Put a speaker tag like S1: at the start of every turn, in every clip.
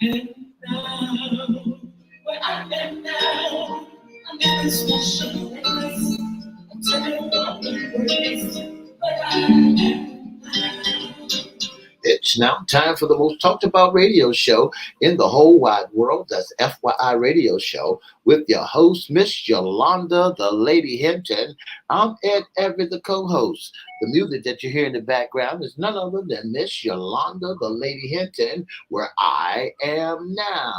S1: And now, where I am now, I'm in a special place. I'm turning up the place where I am now. It's now time for the most talked about radio show in the whole wide world. That's FYI Radio Show with your host, Miss Yolanda, the Lady Hinton. I'm Ed Everett, the co-host. The music that you hear in the background is none other than Miss Yolanda, the Lady Hinton, where I am now.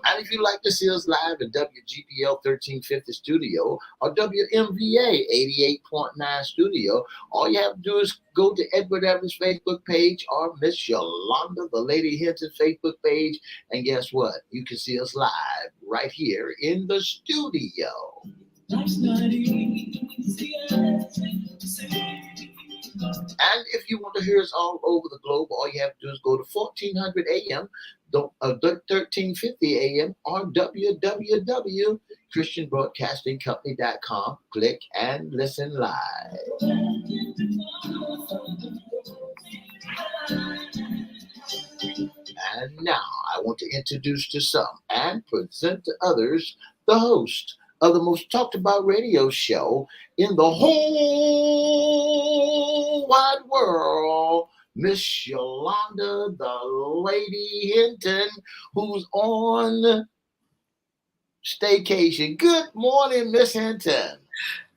S1: And if you'd like to see us live in WGPL 1350 studio or WMVA 88.9 studio, all you have to do is go to Edward Everett's Facebook page or Miss Yolanda, the Lady Hinton Facebook page. And guess what? You can see us live right here in the studio. Life's not easy. And if you want to hear us all over the globe, all you have to do is go to 1400 AM, 1350 AM, or www.christianbroadcastingcompany.com. Click and listen live. And now I want to introduce to some and present to others the host of the most talked about radio show in the whole wide world, Miss Yolanda, the Lady Hinton, who's on staycation. Good morning, Miss Hinton.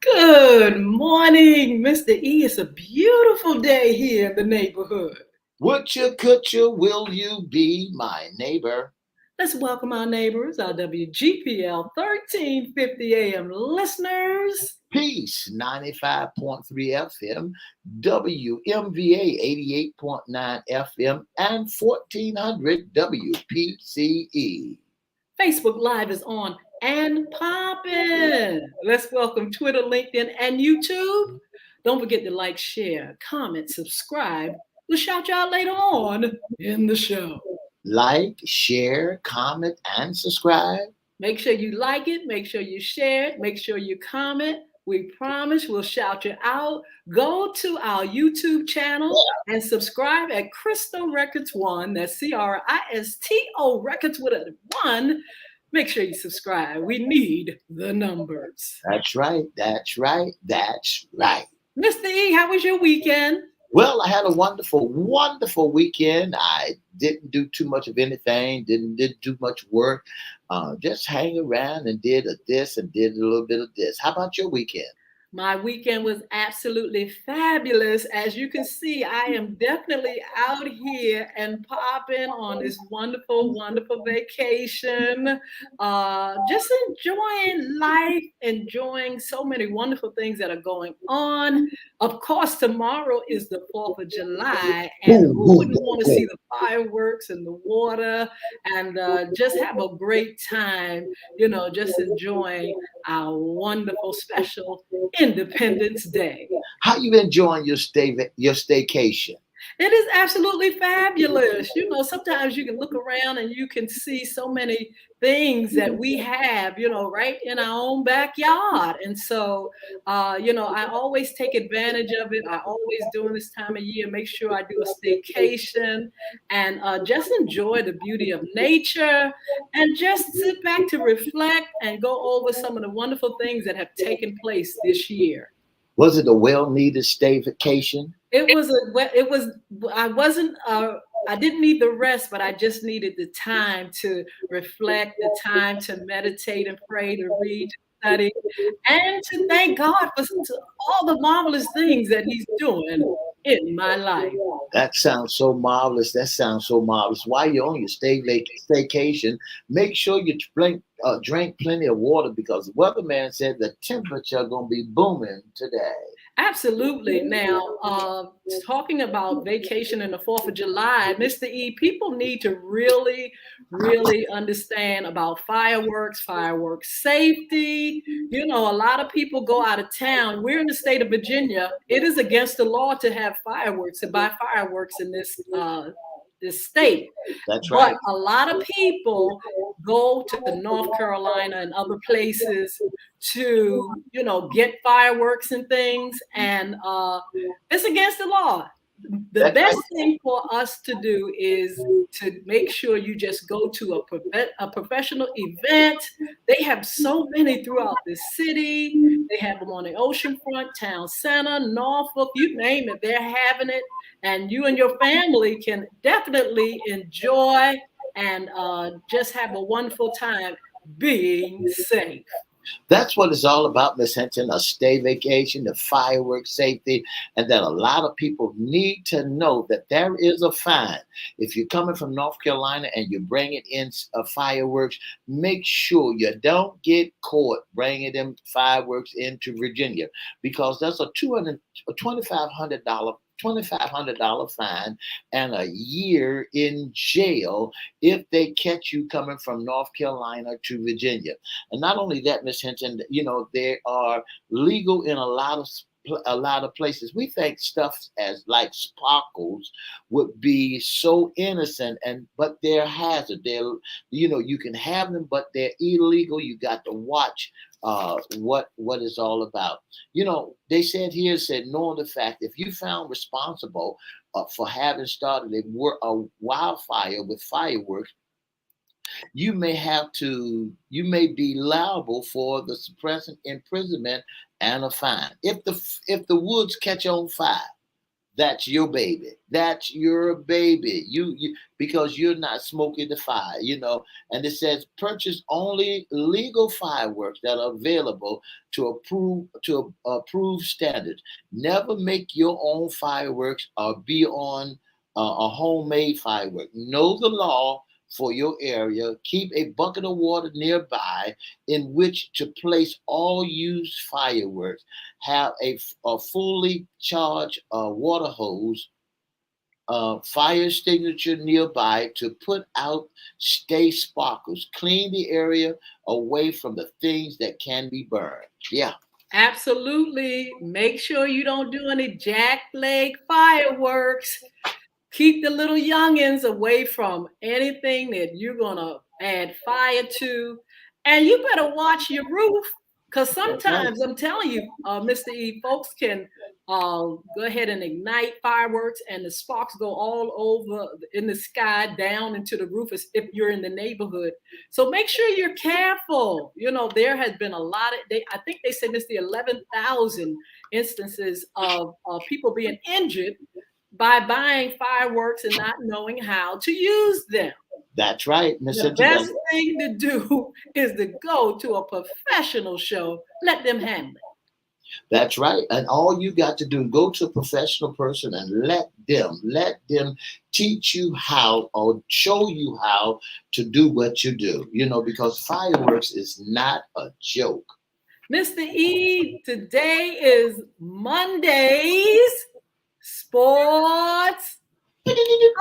S2: Good morning, Mr. E. It's a beautiful day here in the neighborhood.
S1: Would you, could you, will you be my neighbor?
S2: Let's welcome our neighbors, our WGPL 1350 AM listeners.
S1: Peace, 95.3 FM, WMVA 88.9 FM, and 1400 WPCE.
S2: Facebook Live is on and poppin'. Let's welcome Twitter, LinkedIn, and YouTube. Don't forget to like, share, comment, subscribe. We'll shout you out later on in the show.
S1: Like, share, comment, and subscribe.
S2: Make sure you like it. Make sure you share it. Make sure you comment. We promise we'll shout you out. Go to our YouTube channel and subscribe at Cristo Records 1. That's CRISTO Records with a 1. Make sure you subscribe. We need the numbers.
S1: That's right. That's right. That's right.
S2: Mr. E, how was your weekend?
S1: Well, I had a wonderful, wonderful weekend. I didn't do too much of anything, didn't do much work, just hang around and did this and did a little bit of this. How about your weekend?
S2: My weekend was absolutely fabulous. As you can see, I am definitely out here and popping on this wonderful, wonderful vacation. Just enjoying life, enjoying so many wonderful things that are going on. Of course, tomorrow is the 4th of July, and who wouldn't want to see the fireworks and the water and just have a great time, just enjoying our wonderful special Independence Day.
S1: How you enjoying your staycation?
S2: It is absolutely fabulous. Sometimes you can look around and you can see so many things that we have, right in our own backyard. And so, I always take advantage of it. I always during this time of year, make sure I do a staycation and just enjoy the beauty of nature and just sit back to reflect and go over some of the wonderful things that have taken place this year.
S1: Was it a well-needed staycation?
S2: I didn't need the rest, but I just needed the time to reflect, the time to meditate and pray, to read, to study, and to thank God for all the marvelous things that He's doing in my life.
S1: That sounds so marvelous. While you're on your staycation, make sure you drink plenty of water because the weatherman said the temperature is going to be booming today.
S2: Absolutely. Now, talking about vacation and the 4th of July, Mr. E, people need to really, really understand about fireworks safety. A lot of people go out of town. We're in the state of Virginia. It is against the law to have fireworks, to buy fireworks in this state.
S1: That's right.
S2: But a lot of people go to North Carolina and other places to, get fireworks and things. And it's against the law. The
S1: That's
S2: best
S1: right.
S2: thing for us to do is to make sure you just go to a professional event. They have so many throughout the city. They have them on the oceanfront, town center, Norfolk, you name it, they're having it. And you and your family can definitely enjoy and just have a wonderful time being safe.
S1: That's what it's all about, Miss Hinton. A stay vacation, the fireworks safety, and that a lot of people need to know that there is a fine. If you're coming from North Carolina and you're bringing in fireworks, make sure you don't get caught bringing them fireworks into Virginia, because that's a $2,500 $2,500 fine and a year in jail if they catch you coming from North Carolina to Virginia. And not only that, Miss Hinton, they are legal in a lot of places. We think stuff as like sparkles would be so innocent, but they're hazard. You can have them, but they're illegal. You got to watch what it's all about. They said knowing the fact, if you found responsible for having started a wildfire with fireworks, you may be liable for the suppressant imprisonment and a fine. If the woods catch on fire, that's your baby. That's your baby. You because you're not smoking the fire, And it says purchase only legal fireworks that are available to approved standards. Never make your own fireworks or be on a homemade firework. Know the law for your area. Keep a bucket of water nearby in which to place all used fireworks. Have a fully charged water hose, fire extinguisher nearby to put out stay sparkles. Clean the area away from the things that can be burned. Yeah.
S2: Absolutely. Make sure you don't do any jackleg fireworks. Keep the little youngins away from anything that you're going to add fire to. And you better watch your roof, because
S1: That's right.
S2: sometimes, I'm telling you, Mr. E, folks can go ahead and ignite fireworks and the sparks go all over in the sky down into the roof if you're in the neighborhood. So make sure you're careful. There has been a lot I think they said it's the 11,000 instances of people being injured by buying fireworks and not knowing how to use them.
S1: That's right, Miss
S2: The
S1: Hinton.
S2: best thing to do is to go to a professional show. Let them handle it.
S1: That's right. And all you got to do, go to a professional person and let them teach you how or show you how to do what you do, because fireworks is not a joke.
S2: Mr. E, today is Mondays, sports. This is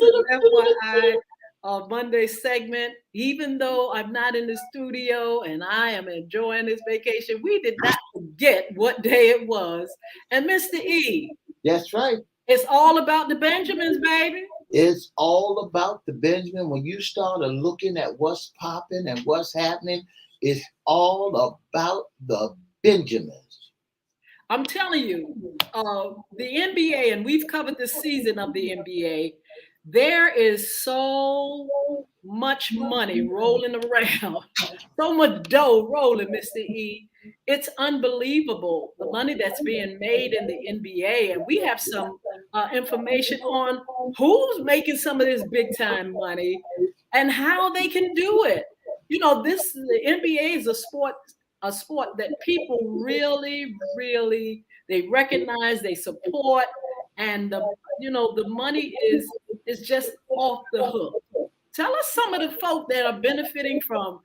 S2: an FYI Monday segment. Even though I'm not in the studio and I am enjoying this vacation, we did not forget what day it was. And Mr. E,
S1: That's right.
S2: it's all about the Benjamins, baby.
S1: It's all about the Benjamin. When you started looking at what's popping and what's happening, it's all about the Benjamins.
S2: I'm telling you, the NBA, and we've covered the season of the NBA, there is so much money rolling around, so much dough rolling, Mr. E. It's unbelievable the money that's being made in the NBA. And we have some information on who's making some of this big time money and how they can do it. The NBA is a sport that people really, really, they recognize, they support, and the money is just off the hook. Tell us some of the folk that are benefiting from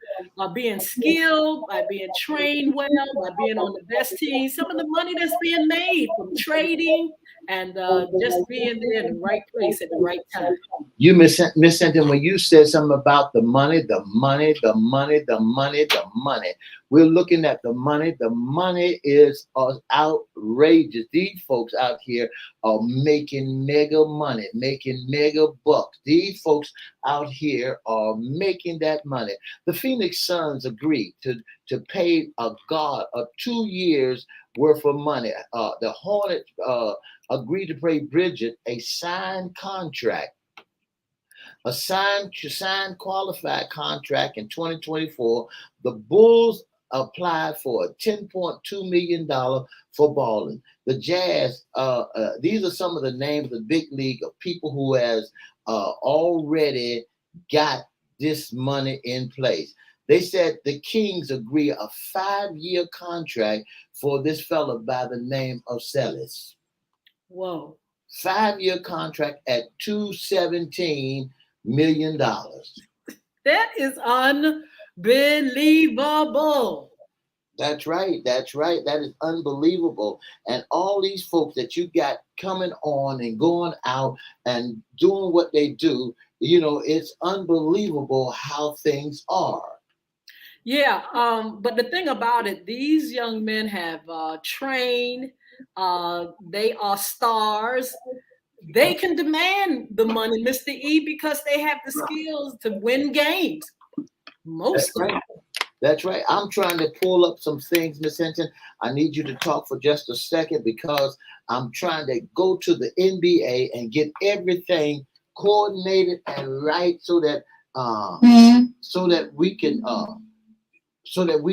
S2: being skilled, by being trained well, by being on the best team, some of the money that's being made from trading and just being there in the right place at the right time.
S1: You Miss Hinton, when you said something about the money, the money, the money, the money, the money. We're looking at the money. The money is outrageous. These folks out here are making mega money, making mega bucks. These folks out here are making that money. The Phoenix Suns agreed to pay a guard a 2 years worth of money. The Hornets agreed to pay Bridget a signed contract, a signed qualified contract in 2024. The Bulls applied for a $10.2 million for balling. The Jazz, these are some of the names of the big league of people who has already got this money in place. They said the Kings agree a 5-year contract for this fella by the name of Celis.
S2: Whoa.
S1: 5-year contract at $217 million.
S2: That is unbelievable.
S1: That's right. That's right. That is unbelievable. And all these folks that you got coming on and going out and doing what they do, it's unbelievable how things are.
S2: Yeah, but the thing about it, these young men have trained. They are stars. They can demand the money, Mr. E, because they have the skills to win games. Most of them.
S1: That's right. I'm trying to pull up some things, Miss Hinton. I need you to talk for just a second because I'm trying to go to the NBA and get everything coordinated and right so that we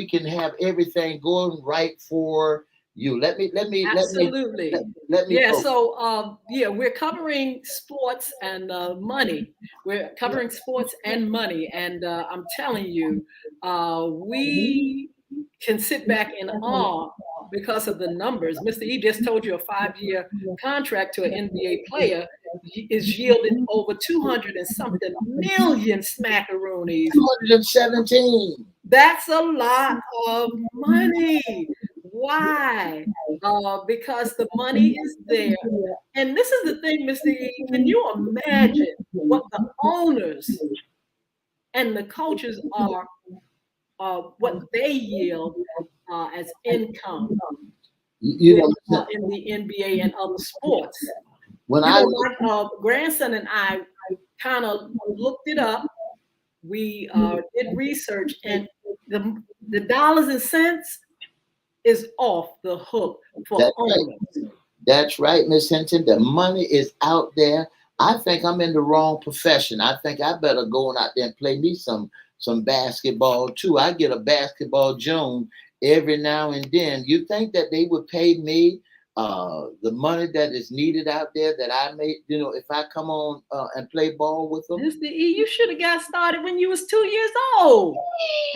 S1: can have everything going right for you.
S2: Absolutely.
S1: Let me
S2: Yeah.
S1: focus.
S2: So we're covering sports and money. We're covering sports and money, and I'm telling you, we can sit back in awe because of the numbers. Mr. E just told you a 5-year contract to an NBA player is yielding over 200 and something million smackaroonies.
S1: 217.
S2: That's a lot of money. Why? Because the money is there. And this is the thing, Mr. E. Can you imagine what the owners and the coaches are, what they yield as income in the NBA and other sports? My grandson and I kind of looked it up. We did research, and the dollars and cents is off the hook for owners.
S1: That's right, Miss Hinton. The money is out there. I think I'm in the wrong profession. I think I better go out there and play me some basketball too. I get a basketball June every now and then. You think that they would pay me the money that is needed out there that I made, if I come on and play ball with them?
S2: Mr. E, you should have got started when you was 2 years old.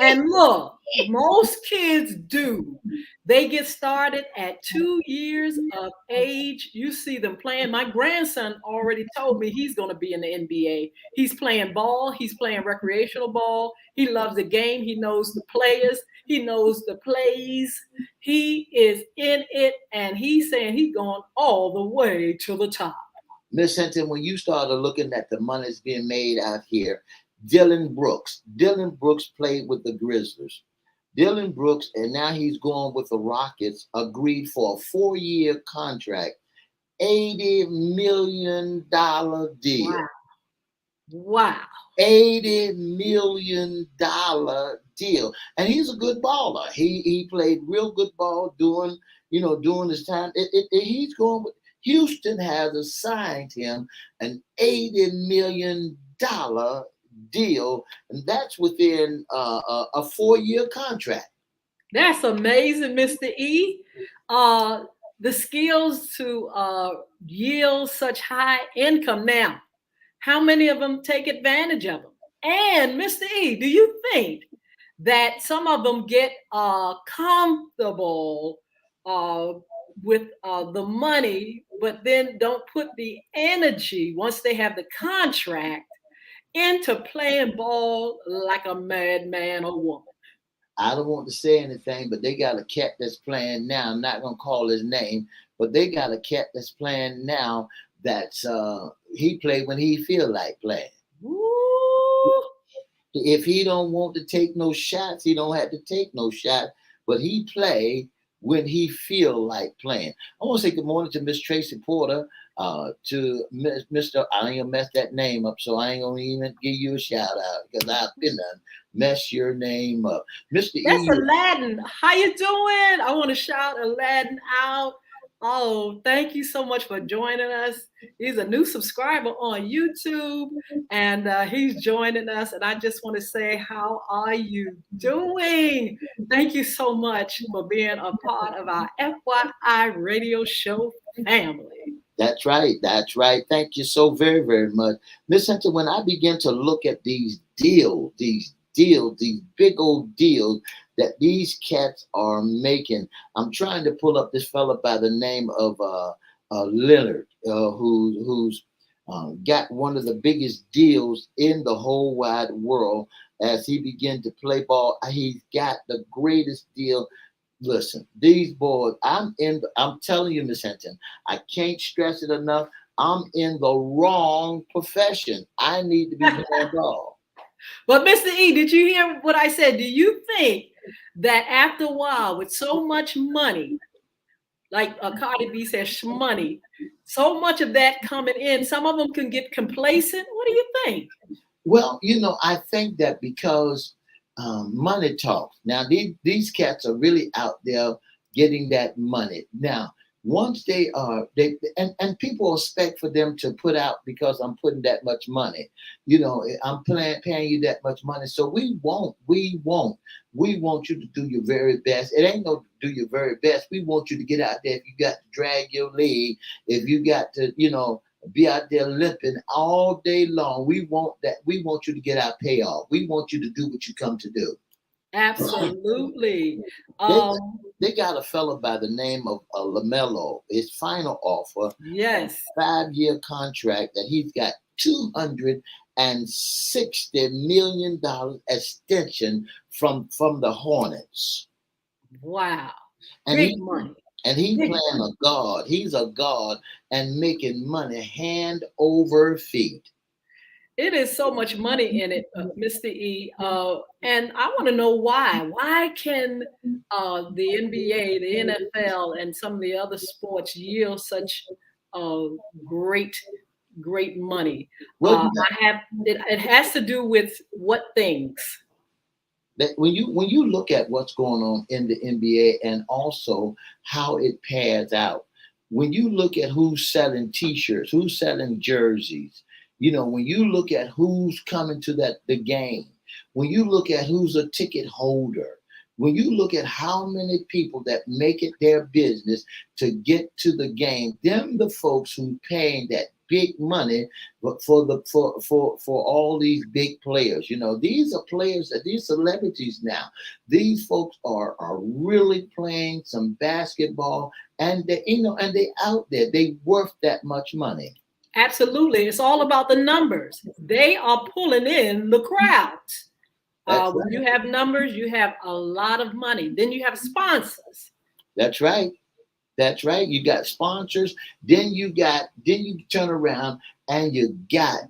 S2: And look, most kids do. They get started at 2 years of age. You see them playing. My grandson already told me he's going to be in the NBA. He's playing ball. He's playing recreational ball. He loves the game. He knows the players. He knows the plays. He is in it, and he's saying he's going all the way to the top.
S1: Miss Hinton, when you started looking at the money's being made out here, Dylan Brooks played with the Grizzlies. Dylan Brooks, and now he's going with the Rockets, agreed for a 4-year contract, $80 million deal.
S2: Wow.
S1: $80 million deal. And he's a good baller. He played real good ball during his time. He's going with Houston has assigned him an $80 million deal, and that's within a 4-year contract.
S2: That's amazing, Mr. E. The skills to yield such high income. Now, how many of them take advantage of them? And Mr. E, do you think that some of them get comfortable with the money, but then don't put the energy once they have the contract into playing ball like a madman or woman?
S1: I don't want to say anything, but they got a cat that's playing now. I'm not going to call his name, but they got a cat that's playing now. That's he play when he feel like playing.
S2: Woo!
S1: If he don't want to take no shots, he don't have to take no shot. But he play when he feel like playing. I want to say good morning to Miss Tracy Porter, to Mr. I ain't gonna mess that name up, so I ain't gonna even give you a shout out because I've been done mess your name up, Mr.
S2: That's
S1: E.
S2: Aladdin. How you doing? I want to shout Aladdin out. Oh, thank you so much for joining us. He's a new subscriber on YouTube, and he's joining us. And I just want to say, how are you doing? Thank you so much for being a part of our FYI radio show family.
S1: That's right. That's right. Thank you so very, very much. Miss Hunter, when I begin to look at these big old deals that these cats are making, I'm trying to pull up this fella by the name of Leonard, who's got one of the biggest deals in the whole wide world. As he began to play ball, he's got the greatest deal. Listen, these boys, I'm telling you, Miss Hinton, I can't stress it enough. I'm in the wrong profession. I need to be playing ball.
S2: But Mr. E, did you hear what I said? Do you think that after a while, with so much money, like Cardi B says, money, so much of that coming in, some of them can get complacent? What do you think?
S1: Well, I think that because money talks. Now, these cats are really out there getting that money. Now, once and people expect for them to put out because I'm putting that much money. I'm paying you that much money. So we want you to do your very best. It ain't no do your very best. We want you to get out there. If you got to drag your leg, if you got to, be out there limping all day long. We want that. We want you to get our payoff. We want you to do what you come to do.
S2: Absolutely.
S1: They got a fellow by the name of LaMelo. His final offer,
S2: yes,
S1: 5-year contract that he's got $260 million extension from the Hornets.
S2: Wow,
S1: and
S2: big money.
S1: And he's playing a god. He's a god and making money hand over feet.
S2: It is so much money in it, Mr. E. And I want to know why. Why can the NBA, the NFL, and some of the other sports yield such great money?
S1: Well,
S2: it has to do with what things?
S1: That when you look at what's going on in the NBA and also how it pans out, when you look at who's selling T-shirts, who's selling jerseys, when you look at who's coming to the game, when you look at who's a ticket holder, when you look at how many people that make it their business to get to the game, them the folks who paying that big money for all these big players. These are players, these celebrities now. These folks are really playing some basketball, and they out there. They worth that much money.
S2: Absolutely. It's all about the numbers. They are pulling in the crowds. When you have numbers, you have a lot of money. Then you have sponsors.
S1: That's right. That's right. You got sponsors. Then you turn around and you got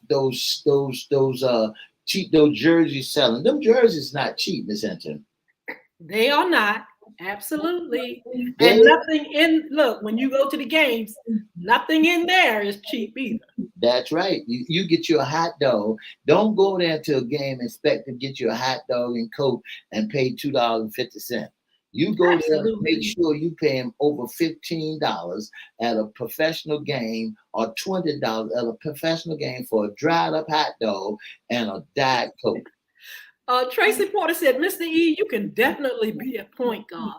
S1: those cheap, those jerseys selling. Them jerseys not cheap, Miss Hinton.
S2: They are not. Absolutely. And nothing look, when you go to the games, nothing in there is cheap either.
S1: That's right. You get you a hot dog. Don't go there to a game expect to get you a hot dog and Coke and pay $2.50. You go there and make sure you pay him over $15 at a professional game or $20 at a professional game for a dried up hot dog and a Diet Coke.
S2: Tracy Porter said, Mr. E, you can definitely be a point guard.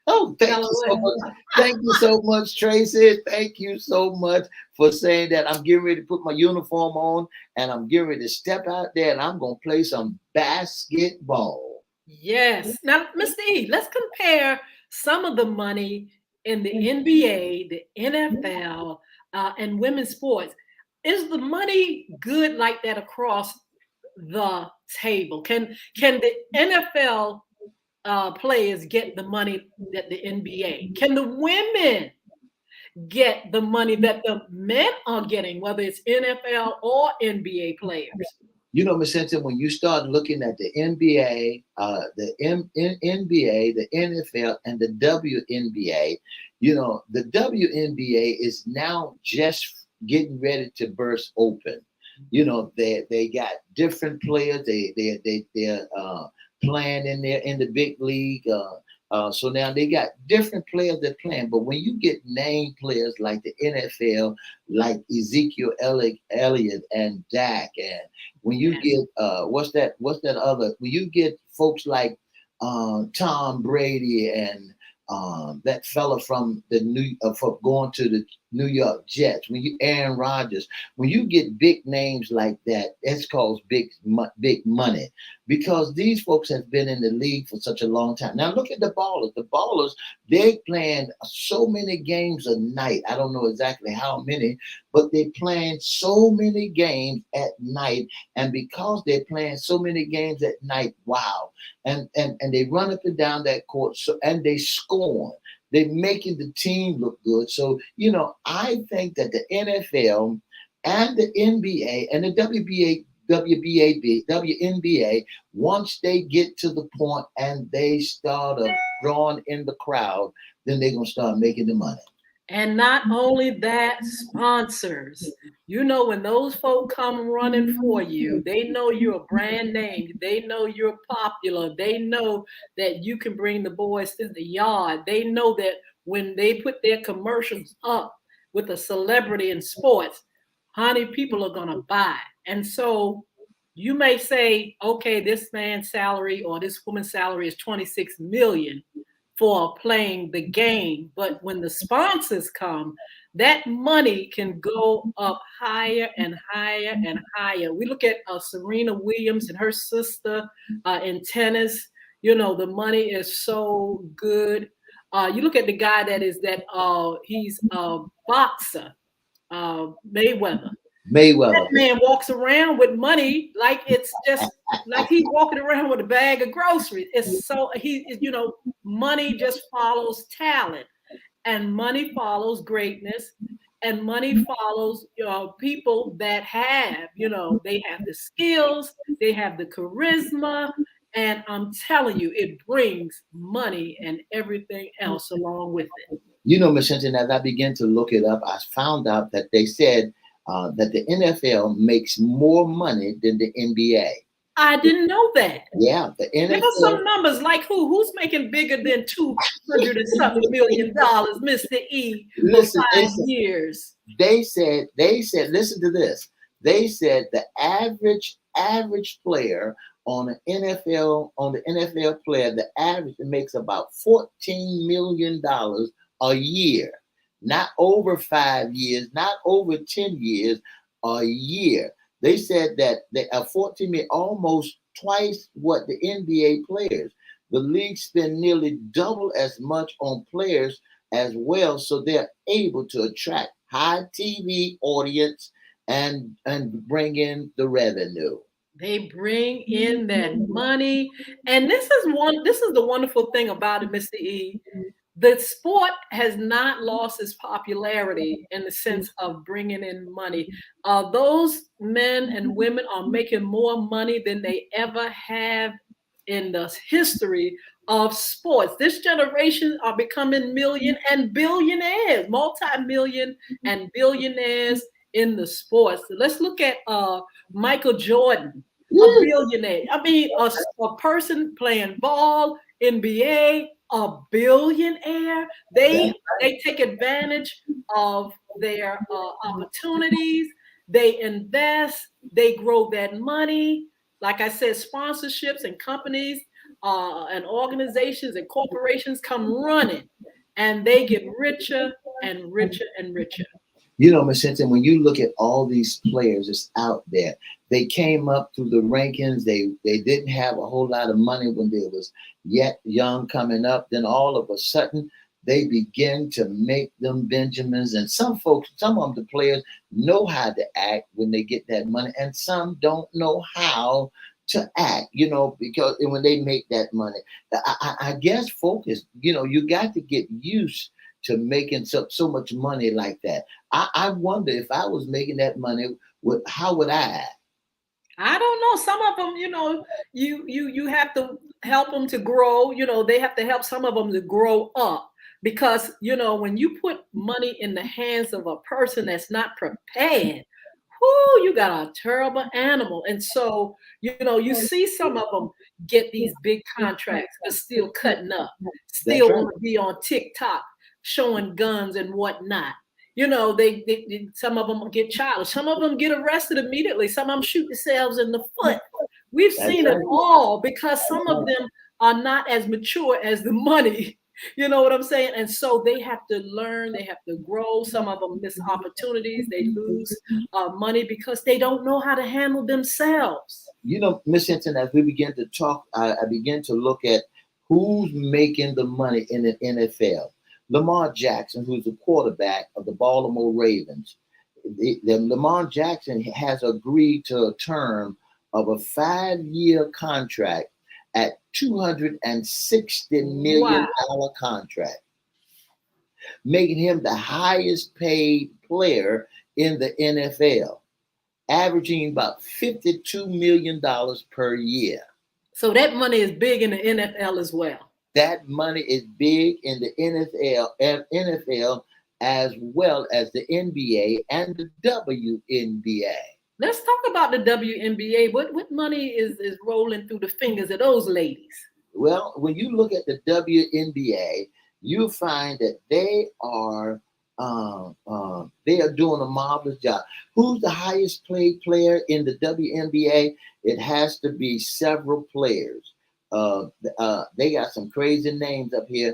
S1: Oh, thank you so much. Thank you so much, Tracy. Thank you so much for saying that. I'm getting ready to put my uniform on and I'm getting ready to step out there and I'm going to play some basketball.
S2: Yes. Now, Mr. E, let's compare some of the money in the NBA, the NFL, and women's sports. Is the money good like that across the table? Can the NFL players get the money that the NBA? Can the women get the money that the men are getting, whether it's NFL or NBA players?
S1: You know, Miss Hinton, when you start looking at the NBA, NBA, the NFL, and the WNBA, you know, the WNBA is now just getting ready to burst open. You know, they got different players. They're playing in there in the big league. So now they got different players that playing. But when you get named players like the NFL, like Ezekiel Elliott and Dak, and when you
S2: Yes.
S1: get what's that other, when you get folks like Tom Brady and that fella from the from going to the New York Jets, when you Aaron Rodgers, when you get big names like that, it's called big money, because these folks have been in the league for such a long time. Now look at the ballers. The ballers, they playing so many games a night. I don't know exactly how many, but they playing so many games at night. And because they're playing so many games at night, wow. And they run up and down that court, so and they score. They're making the team look good. So, you know, I think that the NFL and the NBA and the WNBA, once they get to the point and they start drawing in the crowd, then they're going to start making the money.
S2: And not only that, sponsors. You know, when those folk come running for you, they know you're a brand name. They know you're popular. They know that you can bring the boys to the yard. They know that when they put their commercials up with a celebrity in sports, honey, people are going to buy. And so you may say, okay, this man's salary or this woman's salary is 26 million for playing the game. But when the sponsors come, that money can go up higher and higher and higher. We look at Serena Williams and her sister in tennis. You know, the money is so good. You look at the guy he's a boxer, Mayweather. That
S1: Mayweather.
S2: man walks around with money like it's just like he's walking around with a bag of groceries. It's so money just follows talent, and money follows greatness, and money follows people that have they have the skills, they have the charisma, and I'm telling you, it brings money and everything else along with it.
S1: You know, Miss Hinton, as I began to look it up, I found out that they said that the NFL makes more money than the NBA.
S2: I didn't know that.
S1: Yeah, the
S2: Give us some
S1: NFL.
S2: numbers, like who's making bigger than 200 and something $1 million, Mr. E, for
S1: Listen,
S2: 5 years?
S1: They said, listen to this. They said the average player on an NFL on the NFL player, the average makes about $14 million a year, not over 5 years, not over 10 years, a year. They said that they are 14 million, almost twice what the NBA players. The league spend nearly double as much on players as well, so they're able to attract high TV audience and bring in the revenue.
S2: They bring in that money. And this is the wonderful thing about it, Mr. E. The sport has not lost its popularity in the sense of bringing in money. Those men and women are making more money than they ever have in the history of sports. This generation are becoming million and billionaires, multi-million and billionaires in the sports. So let's look at Michael Jordan, a billionaire. I mean, a person playing ball, NBA, a billionaire. They take advantage of their opportunities. They invest. They grow that money. Like I said, sponsorships and companies and organizations and corporations come running, and they get richer and richer and richer.
S1: You know, Miss Hinton, when you look at all these players that's out there, they came up through the rankings. They didn't have a whole lot of money when they was yet young coming up. Then all of a sudden, they begin to make them Benjamins. And some folks, some of the players know how to act when they get that money, and some don't know how to act, because when they make that money, I guess focus, you got to get used to making so much money like that. I wonder if I was making that money, how would I act?
S2: I don't know. Some of them, you have to help them to grow. They have to help some of them to grow up because when you put money in the hands of a person that's not prepared, whoo, you got a terrible animal. And so, you see some of them get these big contracts, but still cutting up,
S1: That's
S2: still
S1: right.
S2: want to be on TikTok showing guns and whatnot. Some of them get childish. Some of them get arrested immediately. Some of them shoot themselves in the foot. We've
S1: That's
S2: seen it
S1: right.
S2: all because some of them are not as mature as the money. You know what I'm saying? And so they have to learn, they have to grow. Some of them miss opportunities, they lose money because they don't know how to handle themselves.
S1: Miss Hinton, as we begin to talk, I begin to look at who's making the money in the NFL. Lamar Jackson, who's the quarterback of the Baltimore Ravens. Lamar Jackson has agreed to a term of a 5-year contract at $260 million
S2: Wow.
S1: contract, making him the highest paid player in the NFL, averaging about $52 million per year.
S2: So that money is big in the NFL as well.
S1: That money is big in the NFL as well as the NBA and the WNBA.
S2: Let's talk about the WNBA. What money is rolling through the fingers of those ladies?
S1: Well, when you look at the WNBA, you find that they are doing a marvelous job. Who's the highest paid player in the WNBA? It has to be several players. They got some crazy names up here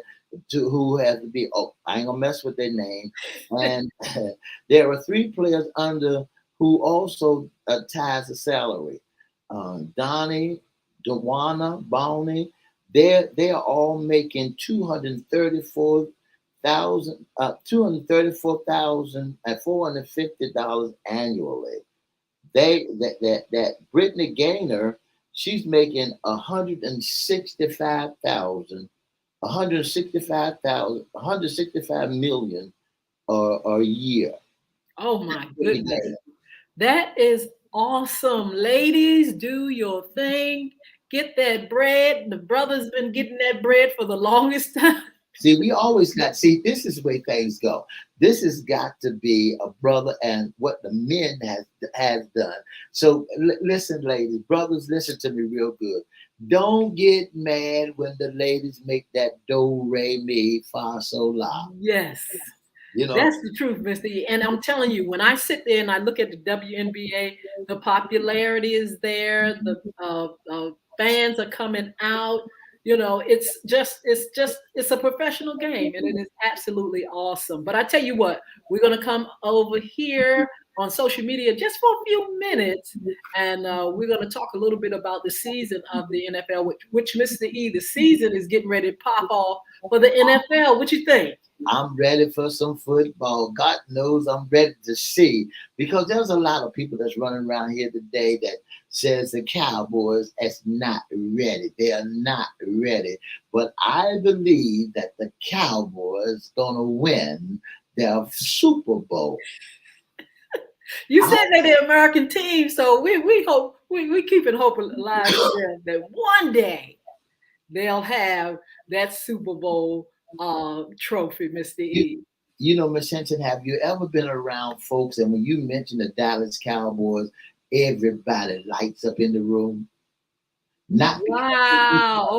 S1: who have to be. Oh, I ain't gonna mess with their name. And there are 3 players under who also ties the salary. Donnie, Dewana, Bowney. They are all making $234,450 annually. That Brittany Gaynor, she's making 165 million a year.
S2: Oh my goodness. That is awesome. Ladies, do your thing. Get that bread. The brother's been getting that bread for the longest time.
S1: See, this is the way things go. This has got to be a brother and what the men has done. So listen, ladies, brothers, listen to me real good. Don't get mad when the ladies make that do, re, mi, fa, sol, la.
S2: Yes. That's the truth, Mr. E. And I'm telling you, when I sit there and I look at the WNBA, the popularity is there. The fans are coming out. It's a professional game, and it is absolutely awesome. But I tell you what, we're gonna come over here on social media just for a few minutes, and we're gonna talk a little bit about the season of the NFL, which Mr. E, the season is getting ready to pop off for the NFL. What you think?
S1: I'm ready for some football. God knows I'm ready to see, because there's a lot of people that's running around here today that says the Cowboys is not ready. They are not ready. But I believe that the Cowboys gonna win their Super Bowl.
S2: You said they're the American team, so we hope we keeping hope alive for them that one day they'll have that Super Bowl trophy, Mr. E.
S1: Miss Hinton, have you ever been around folks and when you mention the Dallas Cowboys, everybody lights up in the room?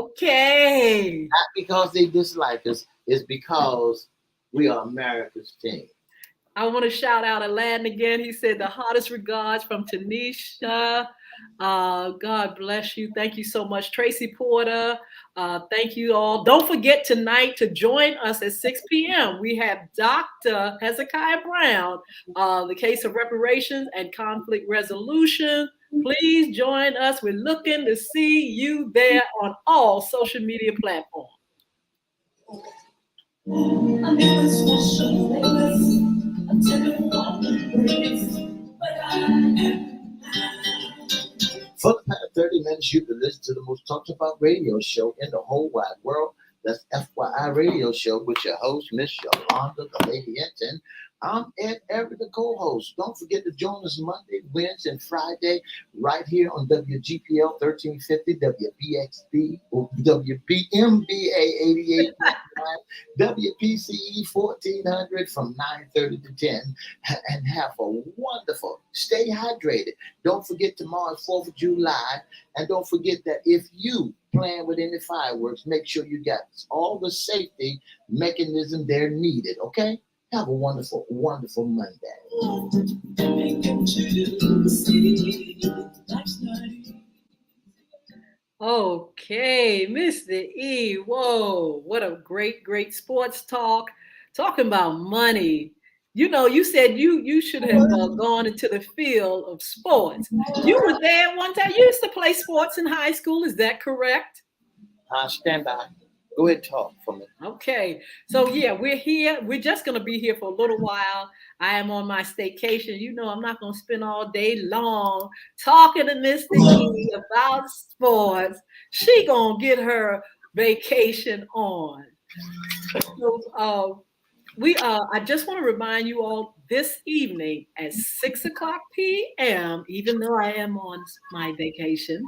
S2: Okay.
S1: Not because they dislike us, it's because we are America's team.
S2: I want to shout out Aladdin again. He said the hottest regards from Tanisha. God bless you. Thank you so much, Tracy Porter. Thank you all. Don't forget tonight to join us at 6 p.m. We have Dr. Hezekiah Brown, the case of reparations and conflict resolution. Please join us. We're looking to see you there on all social media platforms.
S1: I'm in a special place. I'm telling all the praise, but I am. 30 minutes, you can listen to the most talked about radio show in the whole wide world. That's FYI Radio Show with your host, Miss Yolanda, the Lady Hinton. I'm Ed Everett, the co-host. Don't forget to join us Monday, Wednesday, and Friday right here on WGPL 1350, WBXB, WBMBA 88.9, WPCE 1400 from 9:30 to 10, and have a wonderful, stay hydrated. Don't forget tomorrow's 4th of July, and don't forget that if you playing with any fireworks, make sure you got all the safety mechanism there needed, okay? Have a wonderful, wonderful Monday.
S2: Okay, Mr. E. Whoa, what a great, great sports talk. Talking about money. You know, you said you should have gone into the field of sports. You were there one time. You used to play sports in high school. Is that correct?
S1: Stand by. Go ahead and talk for me.
S2: Okay. So yeah, we're here. We're just gonna be here for a little while. I am on my staycation. You know, I'm not gonna spend all day long talking to Mr. E about sports. She gonna get her vacation on. So I just want to remind you all this evening at 6 o'clock p.m., even though I am on my vacation,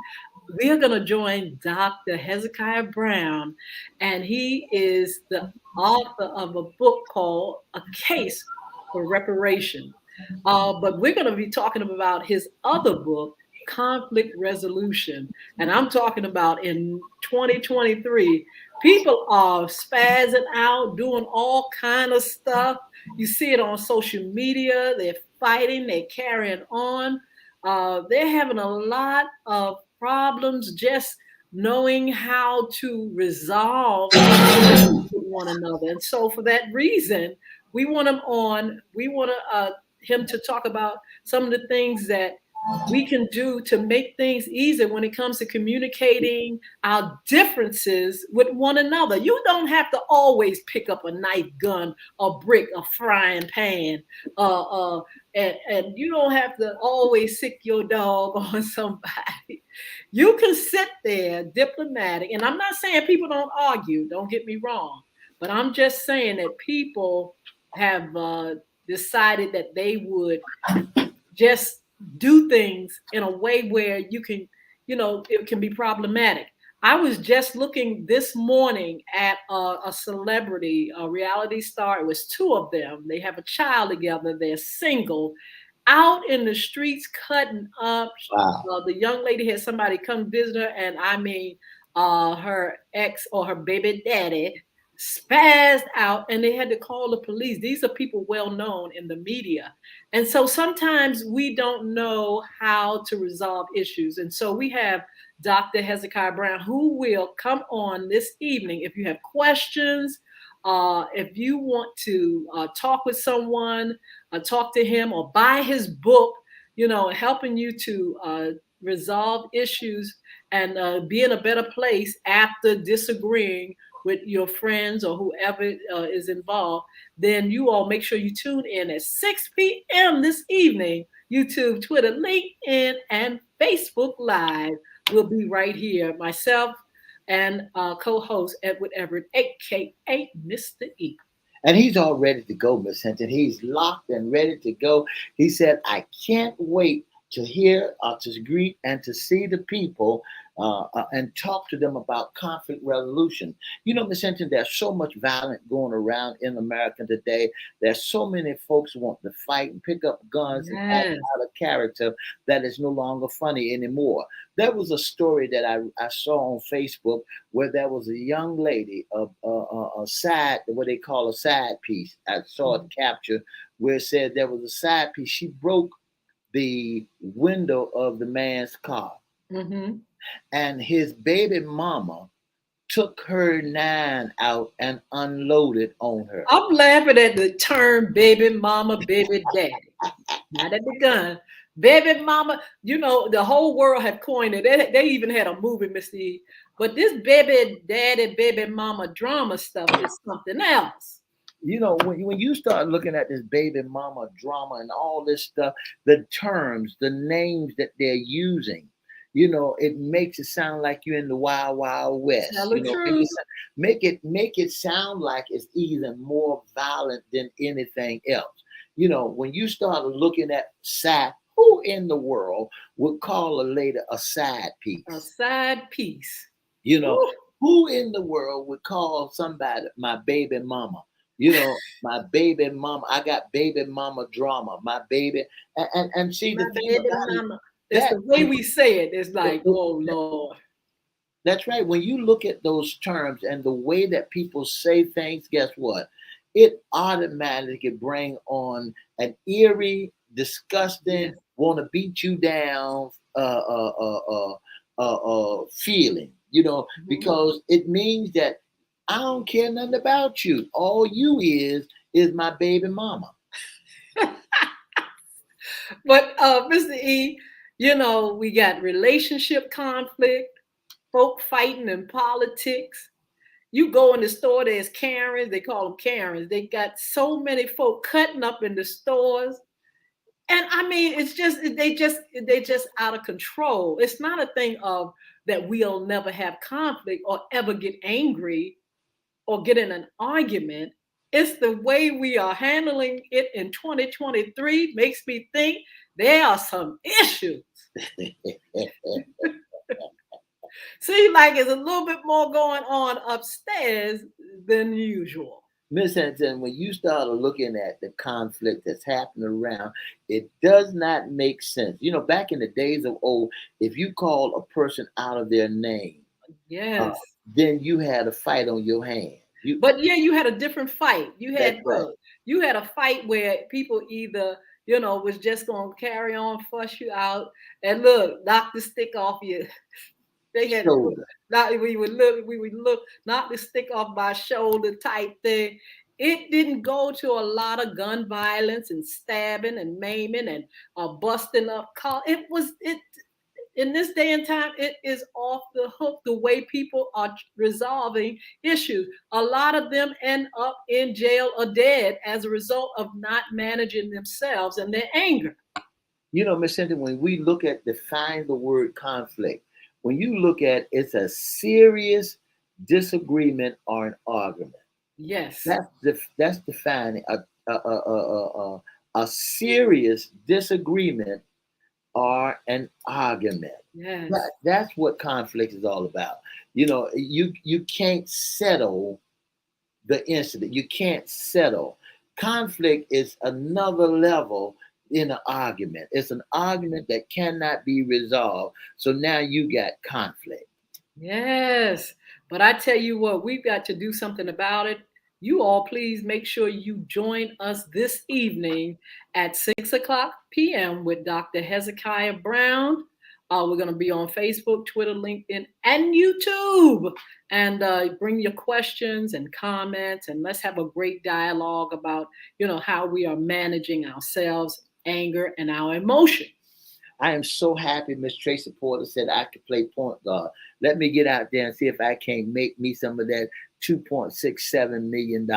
S2: we are going to join Dr. Hezekiah Brown, and he is the author of a book called A Case for Reparation. But we're going to be talking about his other book, Conflict Resolution. And I'm talking about in 2023, people are spazzing out, doing all kind of stuff. You see it on social media. They're fighting, they're carrying on. They're having a lot of problems just knowing how to resolve with one another. And so for that reason, we want him on. We want him to talk about some of the things that we can do to make things easier when it comes to communicating our differences with one another. You don't have to always pick up a knife, gun, a brick, a frying pan, and you don't have to always sick your dog on somebody. You can sit there diplomatic, and I'm not saying people don't argue, don't get me wrong, but I'm just saying that people have decided that they would just do things in a way where you can, it can be problematic. I was just looking this morning at a celebrity, a reality star. It was two of them. They have a child together. They're single, out in the streets cutting up.
S1: Wow.
S2: The young lady had somebody come visit her, and I mean, her ex or her baby daddy spazzed out, and they had to call the police. These are people well known in the media. And so sometimes we don't know how to resolve issues. And so we have Dr. Hezekiah Brown, who will come on this evening. If you have questions, if you want to talk with someone, talk to him, or buy his book, helping you to resolve issues and be in a better place after disagreeing with your friends or whoever is involved, then you all make sure you tune in at 6 p.m. this evening. YouTube, Twitter, LinkedIn, and Facebook Live will be right here. Myself and co-host Edward Everett, aka Mr. E.
S1: And he's all ready to go, Miss Hinton. He's locked and ready to go. He said, I can't wait to hear, to greet, and to see the people and talk to them about conflict resolution. You know, Ms. Hinton, there's so much violence going around in America today. There's so many folks want to fight and pick up guns and act out of character that is no longer funny anymore. There was a story that I saw on Facebook where there was a young lady, a side, what they call a side piece. I saw it captured where it said there was a side piece. She broke the window of the man's car.
S2: Mm-hmm.
S1: And his baby mama took her 9 out and unloaded on her.
S2: I'm laughing at the term baby mama, baby daddy. Not at the gun. Baby mama, the whole world had coined it. They even had a movie, Mr. E. But this baby daddy, baby mama drama stuff is something else.
S1: When you start looking at this baby mama drama and all this stuff, the terms, the names that they're using, it makes it sound like you're in the wild, wild west.
S2: Tell the truth.
S1: Make it sound like it's even more violent than anything else. When you start looking at side, who in the world would call a lady a side
S2: A
S1: piece?
S2: side piece.
S1: You know,
S2: Woo.
S1: who in the world would call somebody my baby mama? My baby mama. I got baby mama drama. My baby, and see
S2: My
S1: the thing
S2: baby
S1: about it
S2: mama. That's
S1: that
S2: the way we say it. It's like,
S1: the-
S2: oh Lord.
S1: that's right. When you look at those terms and the way that people say things, guess what? It automatically bring on an eerie, disgusting,
S2: Yes.
S1: want to beat you down feeling.
S2: Mhm.
S1: Because it means that I don't care nothing about you. All you is my baby mama.
S2: But Mr. E, we got relationship conflict, folk fighting in politics. You go in the store, there's Karens, they call them Karens. They got so many folk cutting up in the stores. And I mean, it's just they just out of control. It's not a thing of that we'll never have conflict or ever get angry or get in an argument. It's the way we are handling it in 2023 makes me think there are some issues. Seems like it's a little bit more going on upstairs than usual.
S1: Miss Henson, when you start looking at the conflict that's happening around, it does not make sense. Back in the days of old, if you call a person out of their name, uh,
S2: Yes.
S1: then you had a fight on your hand.
S2: But yeah, you had a different fight. You
S1: That's
S2: had
S1: right.
S2: you had a fight where people either was just gonna carry on, fuss you out, and look, knock the stick off you. They had
S1: Shoulder.
S2: we would look, knock the stick off my shoulder type thing. It didn't go to a lot of gun violence and stabbing and maiming and busting up car. It was it in this day and time, it is off the hook the way people are resolving issues. A lot of them end up in jail or dead as a result of not managing themselves and their anger.
S1: Miss Henson, when we look at define the word conflict, when you look at it's a serious disagreement or an argument.
S2: Yes,
S1: That's defining a serious disagreement or an argument.
S2: yes,
S1: That's what conflict is all about. You can't settle the incident. You can't settle. Conflict is another level in an argument. It's an argument that cannot be resolved. So now you got conflict.
S2: yes. But I tell you what, we've got to do something about it. You all, please make sure you join us this evening at 6 o'clock p.m. with Dr. Hezekiah Brown. We're going to be on Facebook, Twitter, LinkedIn, and YouTube. And bring your questions and comments, and let's have a great dialogue about, how we are managing ourselves, anger, and our emotions.
S1: I am so happy Miss Tracy Porter said I could play point guard. Let me get out there and see if I can make me some of that $2.67 million.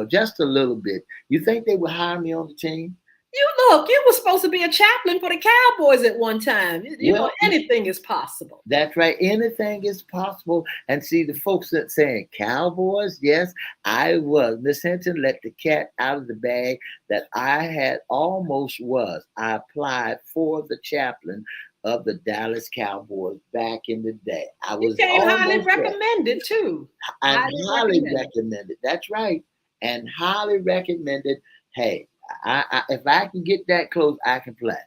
S1: Just a little bit. You think they would hire me on the team?
S2: You look, you were supposed to be a chaplain for the Cowboys at one time.
S1: Well,
S2: Anything is possible.
S1: that's right. Anything is possible. And see, the folks that saying Cowboys, yes, I was. Miss Hinton let the cat out of the bag that I had almost was. I applied for the chaplain of the Dallas Cowboys back in the day. I
S2: You
S1: was
S2: came highly
S1: almost there.
S2: recommended too.
S1: And
S2: Highly
S1: highly
S2: recommended.
S1: recommended. That's right. And highly recommended. Hey, if I can get that close, I can play.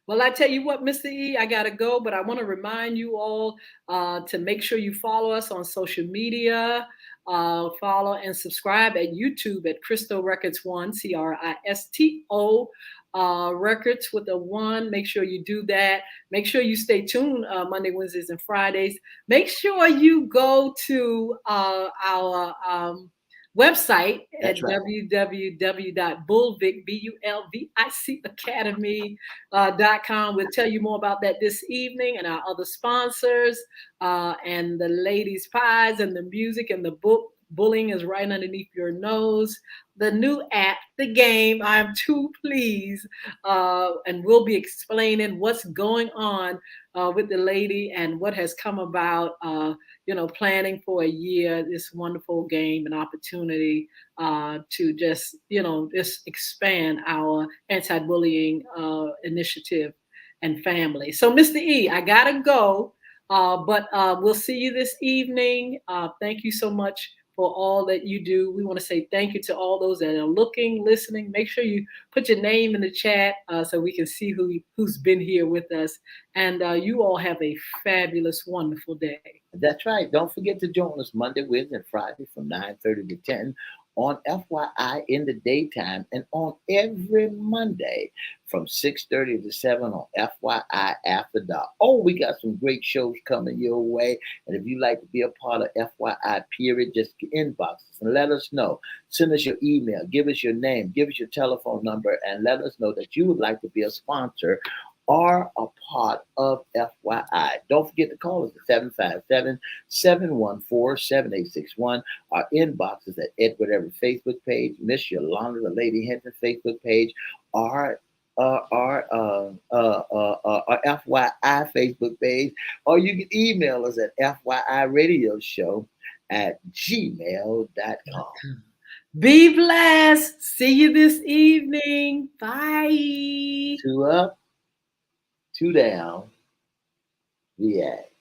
S2: Well, I tell you what, Mr. E, I gotta go, but I want to remind you all to make sure you follow us on social media. Follow and subscribe at YouTube at Cristo Records One, Cristo Records with a one. Make sure you do that. Make sure you stay tuned Monday, Wednesdays, and Fridays. Make sure you go to our website at
S1: That's right.
S2: www.bulvicacademy.com. We'll tell you more about that this evening and our other sponsors and the ladies' pies and the music and the book Bullying is right underneath your nose. The new app, the game, I'm too pleased. And we'll be explaining what's going on with the lady and what has come about, planning for a year, this wonderful game and opportunity to just expand our anti-bullying initiative and family. So, Mr. E, I gotta go, but we'll see you this evening. Thank you so much for all that you do. We want to say thank you to all those that are looking, listening. Make sure you put your name in the chat so we can see who's been here with us. And you all have a fabulous, wonderful day.
S1: That's right. Don't forget to join us Monday, Wednesday, and Friday from 9:30 to 10 on FYI in the daytime, and on every Monday from 6:30 to 7 on FYI after dark. Oh, we got some great shows coming your way. And if you'd like to be a part of FYI period, just inbox us and let us know. Send us your email, give us your name, give us your telephone number, and let us know that you would like to be a sponsor are a part of FYI. Don't forget to call us at 757-714-7861. Our inbox is at Edward Everett Facebook page, Miss Yolanda, the Lady Hinton Facebook page, our FYI Facebook page, or you can email us at FYIRadioshow@gmail.com.
S2: Be blessed. See you this evening. Bye.
S1: 2 up, 2 down, react.